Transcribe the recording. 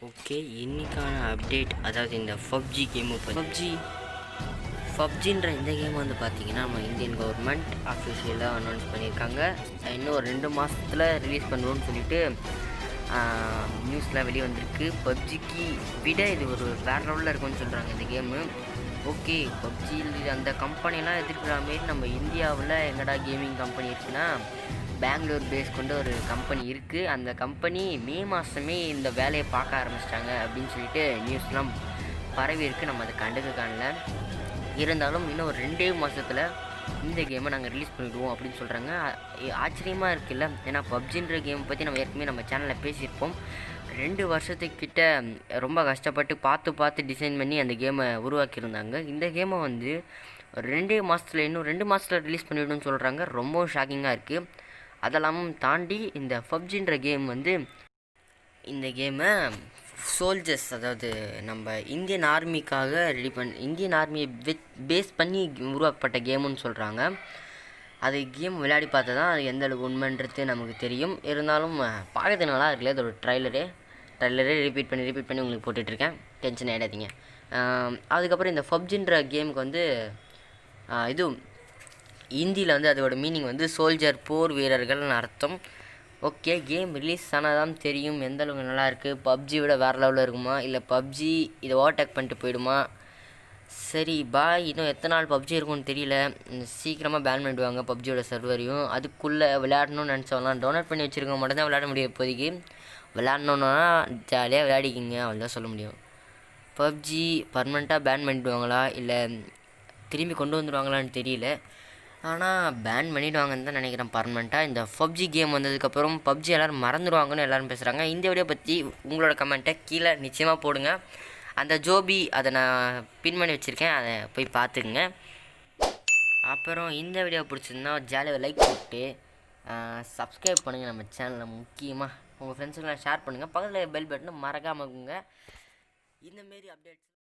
Okay, இன்றைக்கான update அதாவது இந்த FAU-G கேமு FAU-Gன்ற இந்த கேம் வந்து பார்த்திங்கன்னா நம்ம இந்தியன் கவர்மெண்ட் அஃபிஷியலாக அனௌன்ஸ் பண்ணியிருக்காங்க. இன்னும் ஒரு 2 மாதத்தில் ரிலீஸ் பண்ணுவோன்னு சொல்லிட்டு நியூஸ்லாம் வெளியே வந்திருக்கு. PUBGக்கு விட இது ஒரு வேறு லெவலில் இருக்குன்னு சொல்கிறாங்க இந்த கேமு. ஓகே, PUBG அந்த கம்பெனிலாம் எதிர்க்கிற மாரி நம்ம இந்தியாவில் எங்கடா கேமிங் கம்பெனி இருக்குன்னா பெங்களூர் பேஸ் கொண்ட ஒரு கம்பெனி இருக்குது. அந்த கம்பெனி மே மாதமே இந்த வேலையை பார்க்க ஆரம்பிச்சிட்டாங்க அப்படின்னு சொல்லிட்டு நியூஸ்லாம் பரவி இருக்குது. நம்ம அதை கண்டுக்க காணல. இருந்தாலும் இன்னும் ஒரு 2 மாதத்தில் இந்த கேமை நாங்கள் ரிலீஸ் பண்ணிவிடுவோம் அப்படின்னு சொல்கிறாங்க. ஆச்சரியமாக இருக்குல்ல, ஏன்னா PUBGன்ற கேமை பற்றி நம்ம ஏற்கனவே நம்ம சேனலில் பேசியிருப்போம். 2 வருஷத்துக்கிட்ட ரொம்ப கஷ்டப்பட்டு பார்த்து டிசைன் பண்ணி அந்த கேமை உருவாக்கியிருந்தாங்க. இந்த கேமை வந்து 2 மாதத்தில் இன்னும் 2 மாதத்தில் ரிலீஸ் பண்ணிவிடுன்னு சொல்கிறாங்க. ரொம்பவும் ஷாக்கிங்காக இருக்குது. அதெல்லாம் தாண்டி இந்த PUBGன்ற கேம் வந்து இந்த கேமை சோல்ஜர்ஸ், அதாவது நம்ம இந்தியன் ஆர்மிக்காக இந்தியன் ஆர்மியை பேஸ் பண்ணி உருவாக்கப்பட்ட கேமுன்னு சொல்கிறாங்க. அது கேம் விளையாடி பார்த்தா தான் அது எந்த அளவுக்கு உண்மைன்றது நமக்கு தெரியும். இருந்தாலும் பார்க்கறது நல்லா இருக்குல்ல, அது ஒரு ட்ரைலரே ரிப்பீட் பண்ணி உங்களுக்கு போட்டுட்ருக்கேன். டென்ஷன் ஆகிடாதீங்க. அதுக்கப்புறம் இந்த PUBGன்ற கேமுக்கு வந்து இது ஹிந்தியில் வந்து அதோட மீனிங் வந்து சோல்ஜர், போர் வீரர்கள்னு அர்த்தம். ஓகே, கேம் ரிலீஸ் ஆனால் தான் தெரியும் எந்த அளவுக்கு நல்லாயிருக்கு. PUBG விட வேறு லெவலில் இருக்குமா, இல்லை PUBG இதை ஓவர்டேக் பண்ணிட்டு போயிடுமா? சரி பாய், இன்னும் எத்தனை நாள் PUBG இருக்கும்னு தெரியல. சீக்கிரமாக பேன் பண்ணிவிடுவாங்க PUBGயோட சர்வரையும். அதுக்குள்ளே விளையாடணும்னு நினச்சவங்களாம் டவுன்லோட் பண்ணி வச்சுருக்கவங்க மட்டும் தான் விளையாட முடியும். இப்போதைக்கு விளையாடணுன்னா ஜாலியாக விளையாடிக்கிங்க, அவ்வளோதான் சொல்ல முடியும். PUBG பர்மனெண்ட்டாக பேன் பண்ணிவிடுவாங்களா இல்லை திரும்பி கொண்டு வந்துடுவாங்களான்னு தெரியல. ஆனால் பேன் பண்ணிவிடுவாங்கன்னு தான் நினைக்கிறேன் பர்மனெண்ட்டாக. இந்த PUBG கேம் வந்ததுக்கப்புறம் PUBG எல்லோரும் மறந்துடுவாங்கன்னு எல்லோரும் பேசுகிறாங்க. இந்த வீடியோ பற்றி உங்களோட கமெண்ட்டை கீழே நிச்சயமாக போடுங்க. அந்த ஜோபி அதை நான் பின் பண்ணி வச்சுருக்கேன், அதை போய் பார்த்துக்குங்க. அப்புறம் இந்த வீடியோ பிடிச்சிருந்தா ஜாலியாக லைக் போட்டு சப்ஸ்கிரைப் பண்ணுங்கள் நம்ம சேனலில். முக்கியமாக உங்கள் ஃப்ரெண்ட்ஸுக்கெல்லாம் ஷேர் பண்ணுங்கள். பக்கத்தில் பெல் பட்டனை மறக்காமக்குங்க. இந்தமாரி அப்டேட்ஸ்